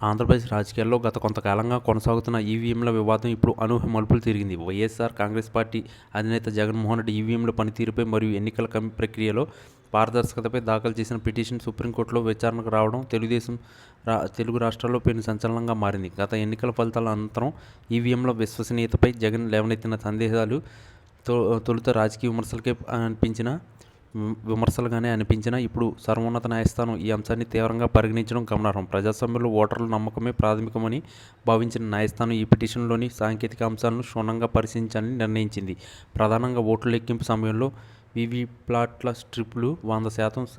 ఆంధ్రప్రదేశ్ రాజకీయాల్లో గత కొంతకాలంగా కొనసాగుతున్న ఈవీఎంల వివాదం ఇప్పుడు అనూహ్య మలుపులు తిరిగింది. వైఎస్ఆర్ కాంగ్రెస్ పార్టీ అధినేత జగన్మోహన్ రెడ్డి ఈవీఎంల పనితీరుపై మరియు ఎన్నికల ప్రక్రియలో పారదర్శకతపై దాఖలు చేసిన పిటిషన్ సుప్రీంకోర్టులో విచారణకు రావడం తెలుగు రాష్ట్రాల్లో పెను సంచలనంగా మారింది. గత ఎన్నికల ఫలితాల అనంతరం ఈవీఎంల విశ్వసనీయతపై జగన్ లేవనెత్తిన సందేహాలు తొలుత రాజకీయ విమర్శలుగానే అనిపించినా ఇప్పుడు సర్వోన్నత న్యాయస్థానం ఈ అంశాన్ని తీవ్రంగా పరిగణించడం గమనార్హం. ప్రజాస్వామ్యంలో ఓటర్ల నమ్మకమే ప్రాథమికమని భావించిన న్యాయస్థానం ఈ పిటిషన్లోని సాంకేతిక అంశాలను క్షుణ్ణంగా పరిశీలించాలని నిర్ణయించింది. ప్రధానంగా ఓట్ల లెక్కింపు సమయంలో వీవీప్యాట్ల స్ట్రిప్లు 100%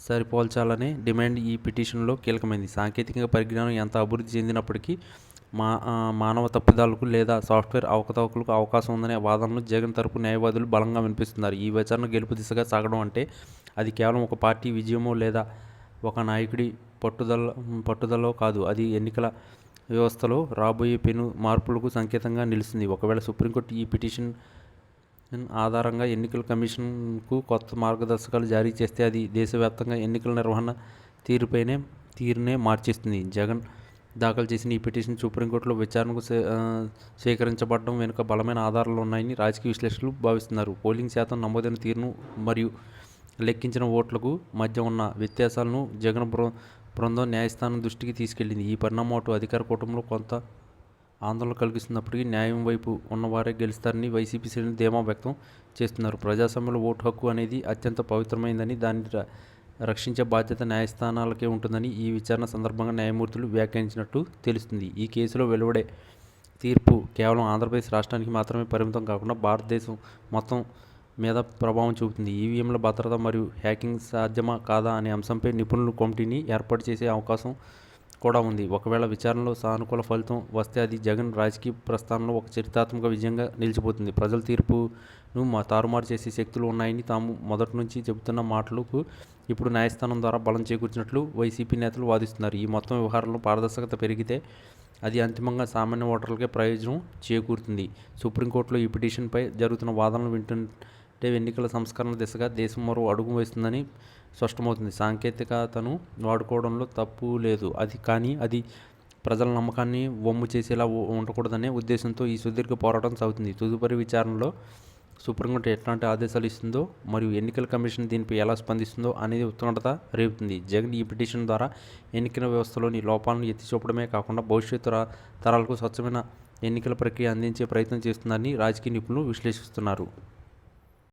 సరిపోల్చాలనే డిమాండ్ ఈ పిటిషన్లో కీలకమైంది. సాంకేతిక పరిజ్ఞానం ఎంత అభివృద్ధి చెందినప్పటికీ మానవ తప్పిదాలకు లేదా సాఫ్ట్వేర్ అవకతవకలకు అవకాశం ఉందనే వాదనలు జగన్ తరపు న్యాయవాదులు బలంగా వినిపిస్తున్నారు. ఈ విచారణ గెలుపు దిశగా సాగడం అంటే అది కేవలం ఒక పార్టీ విజయమో లేదా ఒక నాయకుడి పట్టుదలలో కాదు, అది ఎన్నికల వ్యవస్థలో రాబోయే పెను మార్పులకు సంకేతంగా నిలుస్తుంది. ఒకవేళ సుప్రీంకోర్టు ఈ పిటిషన్ ఆధారంగా ఎన్నికల కమిషన్కు కొత్త మార్గదర్శకాలు జారీ చేస్తే అది దేశవ్యాప్తంగా ఎన్నికల నిర్వహణ తీరునే మార్చేస్తుంది. జగన్ దాఖలు చేసిన ఈ పిటిషన్ సుప్రీంకోర్టులో విచారణకు స్వీకరించబడడం వెనుక బలమైన ఆధారాలు ఉన్నాయని రాజకీయ విశ్లేషకులు భావిస్తున్నారు. పోలింగ్ శాతం, నమోదైన తీరును మరియు లెక్కించిన ఓట్లకు మధ్య ఉన్న వ్యత్యాసాలను జగన్ బృందం న్యాయస్థానం దృష్టికి తీసుకెళ్లింది. ఈ పరిణామం అటు అధికార కూటమిలో కొంత ఆందోళన కలిగిస్తున్నప్పటికీ న్యాయం వైపు ఉన్నవారే గెలుస్తారని వైసీపీ శ్రేణులు ధీమా వ్యక్తం చేస్తున్నారు. ప్రజాస్వామ్యంలో ఓటు హక్కు అనేది అత్యంత పవిత్రమైందని, దాన్ని రక్షించే బాధ్యత న్యాయస్థానాలకే ఉంటుందని ఈ విచారణ సందర్భంగా న్యాయమూర్తులు వ్యాఖ్యానించినట్టు తెలుస్తుంది. ఈ కేసులో వెలువడే తీర్పు కేవలం ఆంధ్రప్రదేశ్ రాష్ట్రానికి మాత్రమే పరిమితం కాకుండా భారతదేశం మొత్తం మీద ప్రభావం చూపుతుంది. ఈవీఎంల భద్రత మరియు హ్యాకింగ్ సాధ్యమా కాదా అనే అంశంపై నిపుణుల కమిటీని ఏర్పాటు చేసే అవకాశం కూడా ఉంది. ఒకవేళ విచారణలో సానుకూల ఫలితం వస్తే అది జగన్ రాజకీయ ప్రస్థానంలో ఒక చరిత్రాత్మక విజయంగా నిలిచిపోతుంది. ప్రజల తీర్పును తారుమారు చేసే శక్తులు ఉన్నాయని తాము మొదటి నుంచి చెబుతున్న మాటలకు ఇప్పుడు న్యాయస్థానం ద్వారా బలం చేకూర్చినట్లు వైసీపీ నేతలు వాదిస్తున్నారు. ఈ మొత్తం వ్యవహారంలో పారదర్శకత పెరిగితే అది అంతిమంగా సామాన్య ఓటర్లకే ప్రయోజనం చేకూరుతుంది. సుప్రీంకోర్టులో ఈ పిటిషన్పై జరుగుతున్న వాదనలు వింటుంటే ఎన్నికల సంస్కరణ దిశగా దేశం మరో అడుగు వేస్తుందని స్పష్టమవుతుంది. సాంకేతికతను వాడుకోవడంలో తప్పు లేదు, కానీ అది ప్రజల నమ్మకాన్ని వమ్ము చేసేలా ఉండకూడదనే ఉద్దేశంతో ఈ సుదీర్ఘ పోరాటం సాగుతుంది. తదుపరి విచారణలో సుప్రీంకోర్టు ఎట్లాంటి ఆదేశాలు ఇస్తుందో మరియు ఎన్నికల కమిషన్ దీనిపై ఎలా స్పందిస్తుందో అనేది ఉత్కంఠత రేపుతుంది. జగన్ ఈ పిటిషన్ ద్వారా ఎన్నికల వ్యవస్థలోని లోపాలను ఎత్తి చూపడమే కాకుండా భవిష్యత్తు తరాలకు స్వచ్ఛమైన ఎన్నికల ప్రక్రియ అందించే ప్రయత్నం చేస్తుందని రాజకీయ నిపుణులు విశ్లేషిస్తున్నారు.